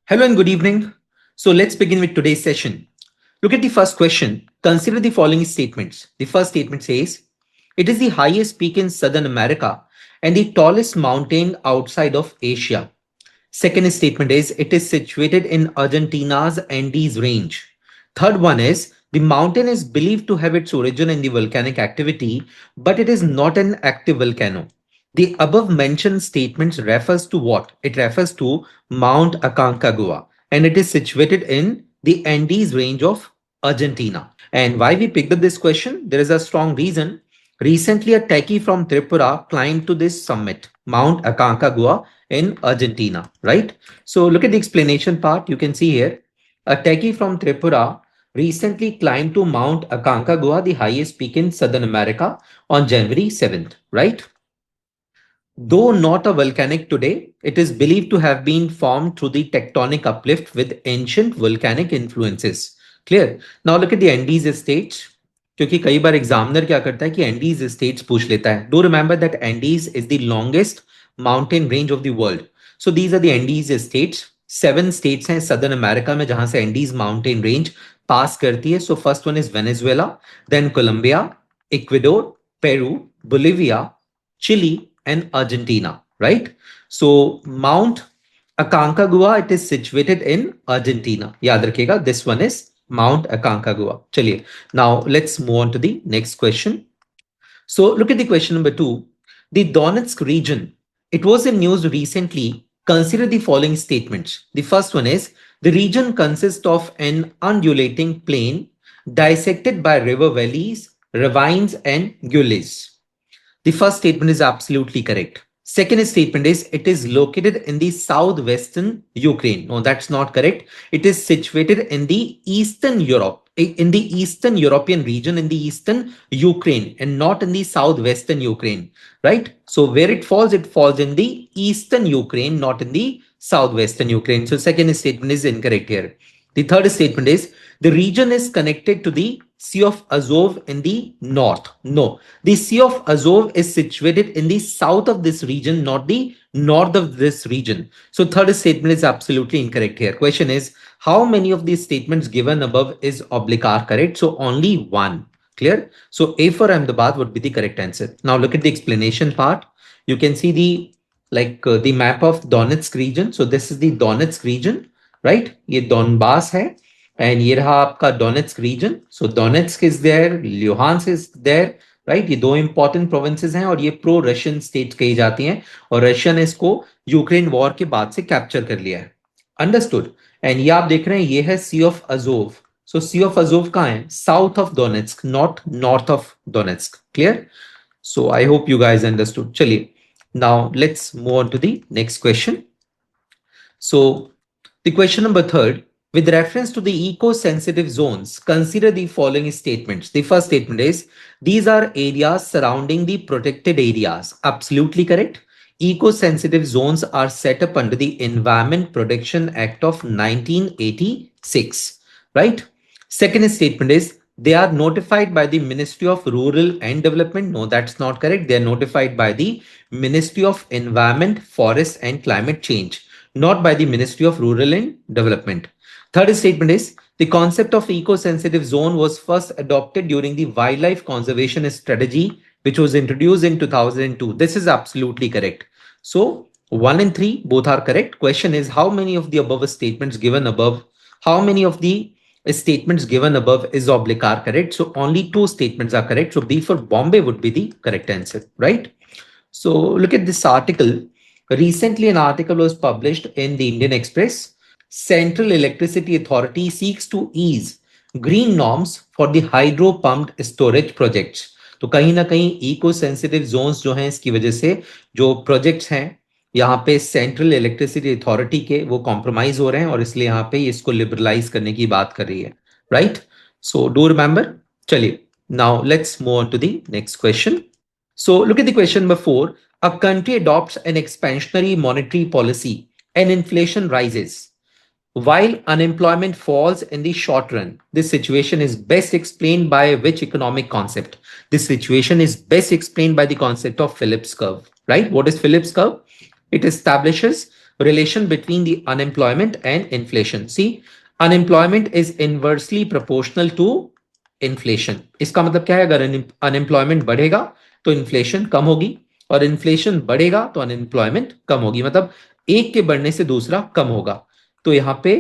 Hello and good evening. So let's begin with today's session. Look at the first question. Consider the following statements. The first statement says, it is the highest peak in Southern America and the tallest mountain outside of Asia. Second statement is, it is situated in Argentina's Andes range. Third one is, the mountain is believed to have its origin in the volcanic activity, but it is not an active volcano. The above mentioned statements refers to what? It refers to Mount Aconcagua, and it is situated in the Andes range of Argentina. And why we picked up this question? There is a strong reason. Recently, a techie from Tripura climbed to this summit, Mount Aconcagua in Argentina, right? So look at the explanation part. You can see here, a techie from Tripura recently climbed to Mount Aconcagua, the highest peak in Southern America, on January 7th, right? Though not a volcanic today, it is believed to have been formed through the tectonic uplift with ancient volcanic influences. Clear? Now look at the Andes states. क्योंकि कई बार examiner क्या करता है कि Andes states पूछ लेता है. Do remember that Andes is the longest mountain range of the world. So these are the Andes states. 7 states हैं सदर्न अमेरिका में जहां से एंडीज माउंटेन रेंज पास करती है. So first one is Venezuela, then Colombia, Ecuador, Peru, Bolivia, Chile and Argentina, right? So Mount Aconcagua, it is situated in Argentina. याद रखिएगा, this one is Mount Aconcagua. चलिए, now let's move on to the next question. So look at the question number 2. The Donetsk region, it was in news recently. Consider the following statements. The first one is, the region consists of an undulating plain dissected by river valleys, ravines, and gullies. The first statement is absolutely correct. Second statement is, it is located in the southwestern Ukraine. No, that's not correct. It is situated in the Eastern Europe, in the Eastern European region, in the Eastern Ukraine, and not in the southwestern Ukraine, right? So where it falls in the Eastern Ukraine, not in the southwestern Ukraine. So second statement is incorrect here. The third statement is, the region is connected to the Sea of Azov in the north. No, the Sea of Azov is situated in the south of this region, not the north of this region. So third statement is absolutely incorrect here. Question is, how many of these statements given above is oblique are correct? So only one. Clear? So A for Ahmedabad would be the correct answer. Now look at the explanation part. You can see the map of Donetsk region. So this is the Donetsk region, right? ये Donbass है. And ये रहा आपका Donetsk region. So Donetsk is there, Luhansk is there, right? ये दो important provinces हैं और ये pro Russian states कही जाती हैं और Russia ने इसको यूक्रेन वॉर के बाद से कैप्चर कर लिया है. Understood? And ये आप देख रहे हैं, ये है Sea of Azov. So Sea of Azov कहाँ है? South of Donetsk, not north of Donetsk. Clear? So I hope you guys understood. चलिए, now let's move on to the next question. So the question number 3. With reference to the eco-sensitive zones, consider the following statements. The first statement is, these are areas surrounding the protected areas. Absolutely correct. Eco-sensitive zones are set up under the Environment Protection Act of 1986, right? Second statement is, they are notified by the Ministry of Rural and Development. No, that's not correct. They are notified by the Ministry of Environment, Forest and Climate Change, not by the Ministry of Rural and Development. Third statement is, the concept of eco-sensitive zone was first adopted during the wildlife conservation strategy, which was introduced in 2002. This is absolutely correct. So 1 and 3 both are correct. Question is, how many of the above statements given above, how many of the statements given above is oblique are correct? So only 2 statements are correct. So B for Bombay would be the correct answer, right? So look at this article. Recently, an article was published in the Indian Express. Central Electricity Authority seeks to ease green norms for the hydro pumped storage projects. तो कहीं ना कहीं eco sensitive Jones जो हैं, इसकी वजह से जो प्रोजेक्ट्स हैं यहाँ पे सेंट्रल इलेक्ट्रिसिटी अथॉरिटी के, वो कॉम्प्रोमाइज हो रहे हैं और इसलिए यहाँ पे इसको लिबरलाइज करने की बात कर रही है, राइट? So do remember. चलिए, now let's move on to the next question. So look at the question number 4. A country adopts an expansionary monetary policy and inflation rises while unemployment falls in the short run. This situation is best explained by which economic concept? This situation is best explained by the concept of Phillips curve, right? What is Phillips curve? It establishes relation between the unemployment and inflation. See, unemployment is inversely proportional to inflation. इसका मतलब क्या है? अगर unemployment बढ़ेगा तो inflation कम होगी, और inflation बढ़ेगा तो अनएम्प्लॉयमेंट कम होगी, मतलब एक के बढ़ने से दूसरा कम होगा। तो यहां पे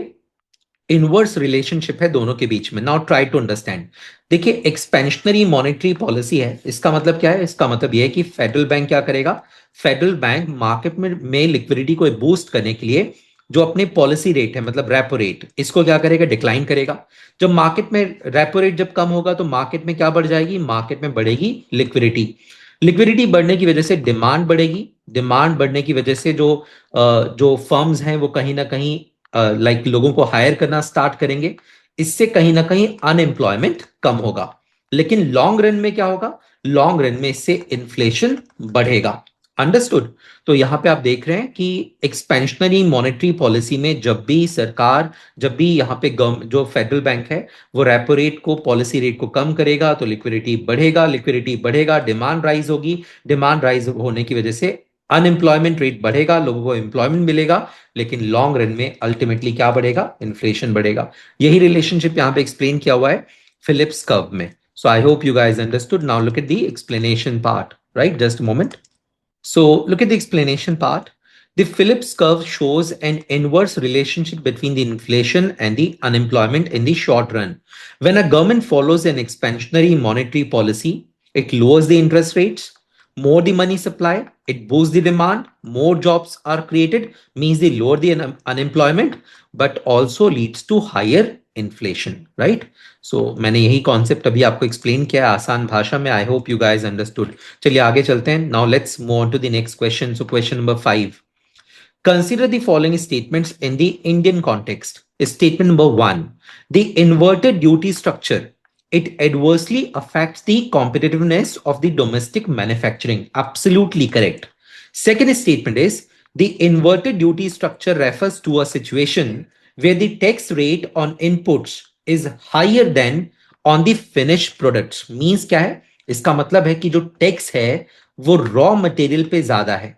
इनवर्स रिलेशनशिप है दोनों के बीच में। Now try to understand. देखिए, एक्सपेंशनरी मॉनेटरी पॉलिसी है, इसका मतलब क्या है? इसका मतलब यह है कि फेडरल बैंक क्या करेगा? फेडरल बैंक मार्केट में लिक्विडिटी को बूस्ट करने के लिए जो अपने पॉलिसी रेट है, मतलब रेपो रेट, इसको क्या करेगा? डिक्लाइन करेगा। जब मार्केट में रेपो रेट जब कम होगा तो मार्केट में क्या बढ़ जाएगी? मार्केट में बढ़ेगी लिक्विडिटी। लिक्विडिटी बढ़ने की वजह से डिमांड बढ़ेगी। डिमांड बढ़ने की वजह से जो फर्म्स हैं वो कहीं ना कहीं लाइक लोगों को हायर करना स्टार्ट करेंगे। इससे कहीं ना कहीं अनएम्प्लॉयमेंट कम होगा। लेकिन लॉन्ग रन में क्या होगा? लॉन्ग रन में इससे इन्फ्लेशन बढ़ेगा। अंडरस्टूड? तो यहां पे आप देख रहे हैं कि एक्सपेंशनरी मॉनेटरी पॉलिसी में जब भी सरकार, जब भी यहां पे जो फेडरल बैंक है वो रेपो रेट को, पॉलिसी रेट को कम करेगा तो लिक्विडिटी बढ़ेगा। लिक्विडिटी बढ़ेगा, डिमांड राइज होगी। डिमांड राइज होने की वजह से अनएम्प्लॉयमेंट रेट बढ़ेगा, लोगों को एम्प्लॉयमेंट मिलेगा। लेकिन लॉन्ग रन में अल्टीमेटली क्या बढ़ेगा? इन्फ्लेशन बढ़ेगा। यही रिलेशनशिप यहां पे एक्सप्लेन किया हुआ है फिलिप्स कर्व में। So I hope you guys understood. Now look at the explanation part, right? Just a moment. So look at the explanation part. The Phillips curve shows an inverse relationship between the inflation and the unemployment in the short run. When a government follows an expansionary monetary policy, it lowers the interest rates, more the money supply, it boosts the demand, more jobs are created, means they lower the unemployment, but also leads to higher inflation, right? So मैंने यही concept अभी आपको explain किया आसान भाषा में। I hope you guys understood. चलिए आगे चलते हैं। Now let's move on to the next question. So question number 5, consider the following statements in the Indian context. Statement number 1, the inverted duty structure, it adversely affects the competitiveness of the domestic manufacturing. Absolutely correct. Second statement is, the inverted duty structure refers to a situation where the tax rate on inputs is higher than on the finished products. Means क्या है? इसका मतलब है कि जो tax है वो raw material पे ज्यादा है,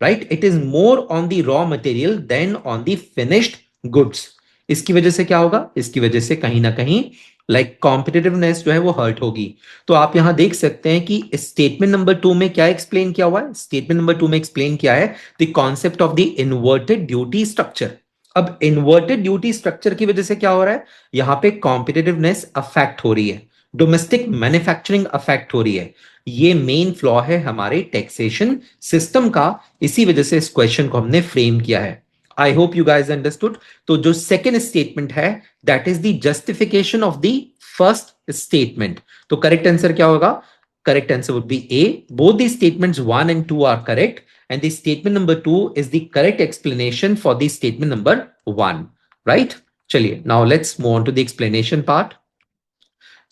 right? It is more on the raw material than on the finished goods. इसकी वजह से क्या होगा? इसकी वजह से कहीं ना कहीं लाइक कॉम्पिटिटिवनेस जो है वो हर्ट होगी। तो आप यहां देख सकते हैं कि स्टेटमेंट नंबर 2 में क्या एक्सप्लेन किया हुआ है? स्टेटमेंट नंबर 2 में एक्सप्लेन किया है the concept of the inverted duty structure. अब इन्वर्टेड ड्यूटी स्ट्रक्चर की वजह से क्या हो रहा है? यहां पे कॉम्पिटिटिवनेस अफेक्ट हो रही है, डोमेस्टिक मैन्युफैक्चरिंग अफेक्ट हो रही है। ये मेन फ्लॉ है हमारे टैक्सेशन सिस्टम का। इसी वजह से इस क्वेश्चन को हमने फ्रेम किया है। I hope you guys understood. तो जो सेकेंड स्टेटमेंट है that is the justification of the first statement. तो करेक्ट आंसर क्या होगा? Correct answer would be A. Both the statements 1 and 2 are correct, and the statement number 2 is the correct explanation for the statement number 1, right? Chaliye, now let's move on to the explanation part.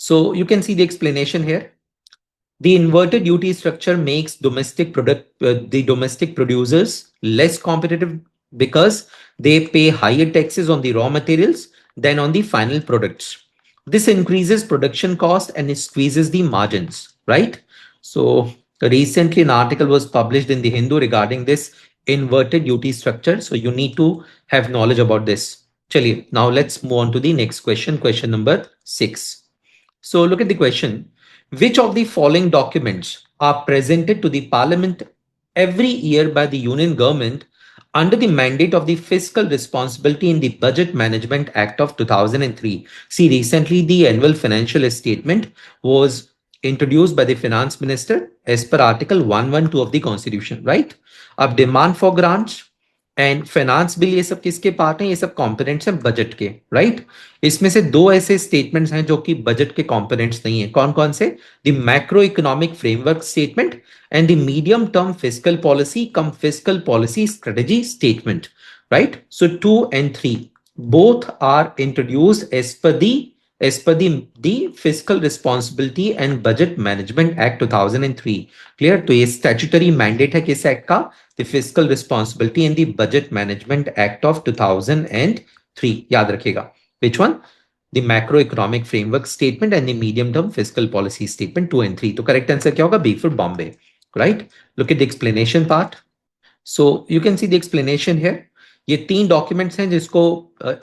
So you can see the explanation here. The inverted duty structure makes the domestic producers less competitive because they pay higher taxes on the raw materials than on the final products. This increases production cost and squeezes the margins, right? So recently an article was published in the Hindu regarding this inverted duty structure. So you need to have knowledge about this. Chaliye, now let's move on to the next question, question number 6. So look at the question. Which of the following documents are presented to the Parliament every year by the Union government under the mandate of the Fiscal Responsibility in the Budget Management Act of 2003? See, recently the annual financial statement was introduced by the Finance Minister as per Article 112 of the Constitution, right? अब demand for grants and finance bill, ये सब किसके part हैं? ये सब components हैं budget के, right? इसमें से दो ऐसे स्टेटमेंट्स हैं जो कि बजट के कंपोनेंट्स नहीं है। कौन कौन से? The macro economic framework statement and the medium term fiscal policy come fiscal policy strategy statement, right? So 2 and 3 both are introduced as per the Fiscal Responsibility and Budget Management Act 2003. Clear? तो ये statutory mandate है किस act का? The fiscal responsibility and the budget management act of 2003। याद रखिएगा। Which one? The macro economic framework statement and the medium term fiscal policy statement 2 and 3। तो correct answer क्या होगा? B for Bombay, right? Look at the explanation part. So you can see the explanation here. ये 3 documents हैं जिसको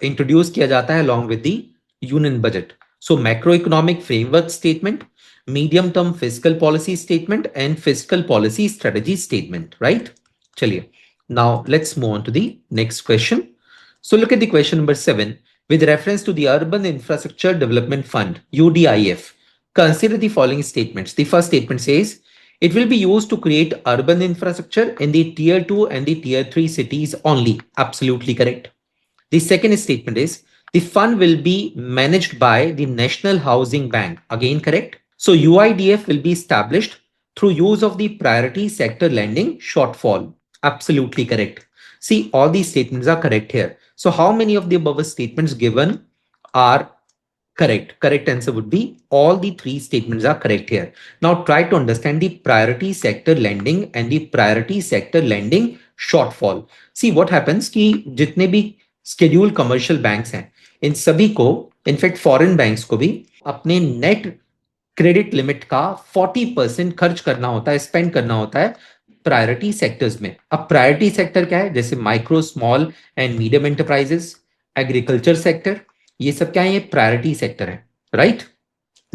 introduce किया जाता है along with the union budget. So macroeconomic framework statement, medium term fiscal policy statement and fiscal policy strategy statement, right? चलिए, now let's move on to the next question. So look at the question number 7. With reference to the Urban Infrastructure Development Fund, UDIF, consider the following statements. The first statement says, it will be used to create urban infrastructure in the tier 2 and the tier 3 cities only. Absolutely correct. The second statement is, the fund will be managed by the National Housing Bank. Again, correct. So UIDF will be established through use of the priority sector lending shortfall. Absolutely correct. See, all these statements are correct here. So how many of the above statements given are correct? Correct answer would be all the 3 statements are correct here. Now try to understand the priority sector lending and the priority sector lending shortfall. See what happens कि जितने भी scheduled commercial banks हैं, इन सभी को, in fact foreign banks को भी अपने net credit limit का 40% खर्च करना होता है, स्पेंड करना होता है प्रायोरिटी सेक्टर्स में. अब प्रायोरिटी सेक्टर क्या है? जैसे micro, small and medium enterprises, agriculture sector, ये सब क्या है? ये प्रायोरिटी सेक्टर है, right?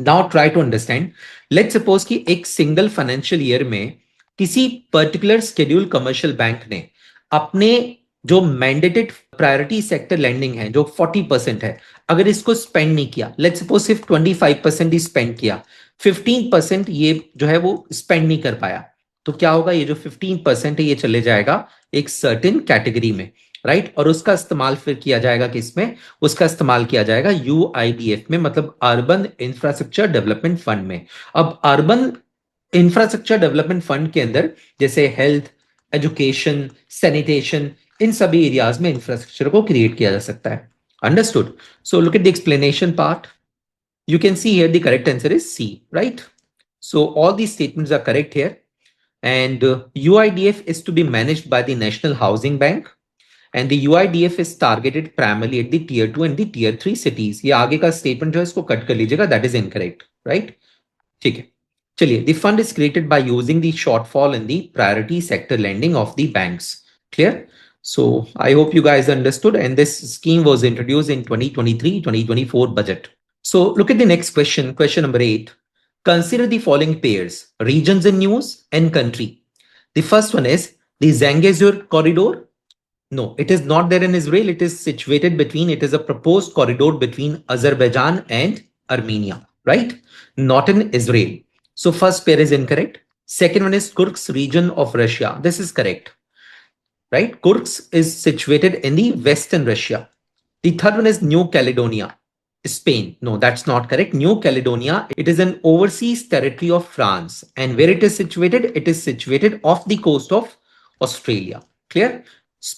Now try to understand. Let's suppose कि एक सिंगल फाइनेंशियल ईयर में किसी पर्टिकुलर शेड्यूल कमर्शियल बैंक ने अपने जो मैंडेटेड प्रायोरिटी सेक्टर लैंडिंग है जो 40% है, अगर इसको स्पेंड नहीं किया, लेट्स सपोज सिर्फ 25% ही स्पेंड किया, 15% ये जो है वो स्पेंड नहीं कर पाया, तो क्या होगा? ये जो 15% है ये चले जाएगा एक सर्टेन कैटेगरी में, राइट? और उसका इस्तेमाल फिर किया जाएगा किसमें? उसका इस्तेमाल किया जाएगा यूआईडीएफ में, मतलब अर्बन इंफ्रास्ट्रक्चर डेवलपमेंट फंड में. अब अर्बन इंफ्रास्ट्रक्चर डेवलपमेंट फंड के अंदर जैसे हेल्थ, एजुकेशन, सैनिटेशन, इन सभी एरियाज में इंफ्रास्ट्रक्चर को क्रिएट किया जा सकता है. Understood? So look at the explanation part. You can see here the correct answer is C, right? So all these statements are correct here. And UIDF is to be managed by the National Housing Bank. And the UIDF is targeted primarily at the tier 2 and the tier 3 cities. ये आगे का statement जो है इसको cut कर लीजिएगा, that is incorrect, right? ठीक है. चलिए, the fund is created by using the shortfall in the priority sector lending of the banks. Clear? So I hope you guys understood, and this scheme was introduced in 2023-2024 budget. So look at the next question, question number 8. Consider the following pairs, regions in news and country. The first one is the Zangezur corridor. No, it is not there in Israel. It is situated between, it is a proposed corridor between Azerbaijan and Armenia, right? Not in Israel. So first pair is incorrect. Second one is Kursk region of Russia. This is correct, right? Kursk is situated in the western Russia. The third one is New Caledonia, Spain. No, that's not correct. New Caledonia, it is an overseas territory of France. And where it is situated? It is situated off the coast of Australia. Clear?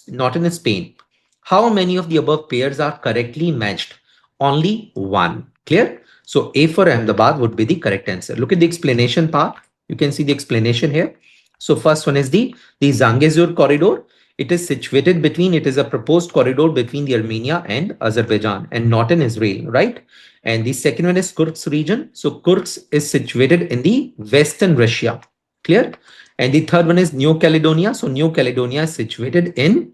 Not in Spain. How many of the above pairs are correctly matched? Only one. Clear? So A for Ahmedabad would be the correct answer. Look at the explanation part. You can see the explanation here. So first one is the Zangezur corridor. It is situated between, it is a proposed corridor between the Armenia and Azerbaijan and not in Israel, right? And the second one is Kursk region. So Kursk is situated in the western Russia. Clear? And the third one is New Caledonia. So New Caledonia is situated in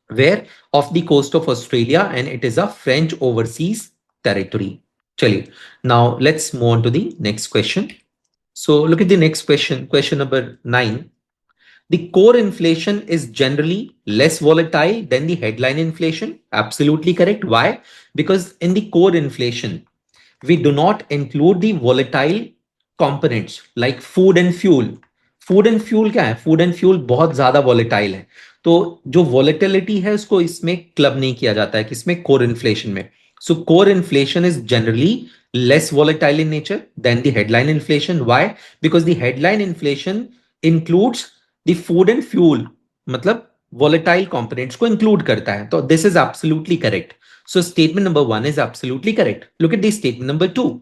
where? Off the coast of Australia, and it is a French overseas territory. Chaliye. Now let's move on to the next question. So look at the next question, question number 9. The core inflation is generally less volatile than the headline inflation. Absolutely correct. Why? Because in the core inflation, we do not include the volatile components like food and fuel. Food and fuel क्या है? Food and fuel बहुत ज्यादा volatile है, तो जो volatility है उसको इसमें क्लब नहीं किया जाता है किसमें? कोर इन्फ्लेशन में. So core inflation is generally less volatile in nature than the headline inflation. Why? Because the headline inflation includes the food and fuel, मतलब volatile components को include करता है. तो this is absolutely correct. So statement number 1 is absolutely correct. Look at the statement number 2.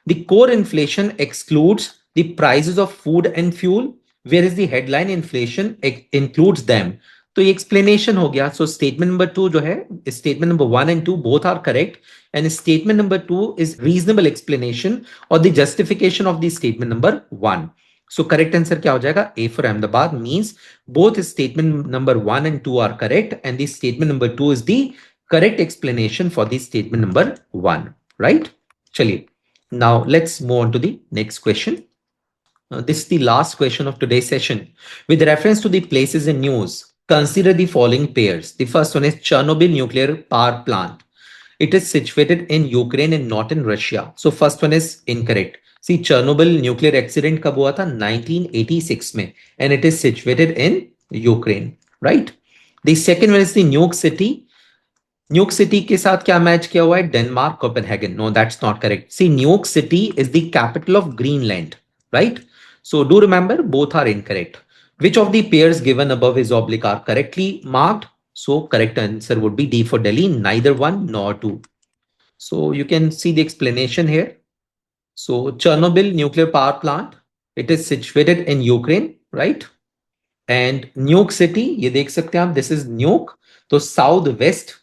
The core inflation excludes the prices of food and fuel, whereas the headline inflation includes them. तो ये explanation हो गया. So statement number 2 जो है, statement number 1 and 2 both are correct, and statement number 2 is reasonable explanation or the justification of the statement number 1. So correct answer क्या हो जाएगा? A for Ahmedabad means both statement number 1 and 2 are correct and the statement number 2 is the correct explanation for the statement number 1, right? चलिए, now let's move on to the next question. This is the last question of today's session. With reference to the places in news, consider the following pairs. The first one is Chernobyl nuclear power plant. It is situated in Ukraine and not in Russia. So first one is incorrect. See, Chernobyl nuclear accident कब हुआ था? 1986 में, and it is situated in Ukraine, right? The second one is the nuke city. Nuuk city के साथ क्या match किया हुआ है? Denmark Copenhagen. No, that's not correct. See, Nuuk city is the capital of Greenland, right? So do remember both are incorrect. Which of the pairs given above is oblique are correctly marked? So correct answer would be D for Delhi, neither one nor two. So you can see the explanation here. So Chernobyl nuclear power plant, it is situated in Ukraine, right? And Nuke City, ये देख सकते हैं आप, this is Nuke. तो south west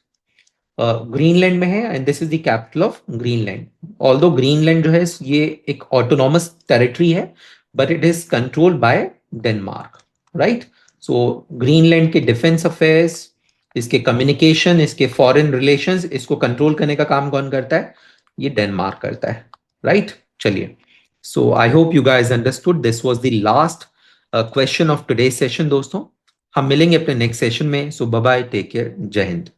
Greenland में है and this is the capital of Greenland. Although Greenland जो है ये एक ऑटोनॉमस टेरिटरी है, but it is controlled by Denmark, right? So Greenland के डिफेंस अफेयर्स, इसके कम्युनिकेशन, इसके फॉरेन रिलेशंस, इसको कंट्रोल करने का काम कौन करता है? ये डेनमार्क करता है, राइट? चलिए, so I hope you guys understood. This was the last question of today session. दोस्तों, हम मिलेंगे अपने नेक्स्ट सेशन में. So bye bye, take care, जय हिंद.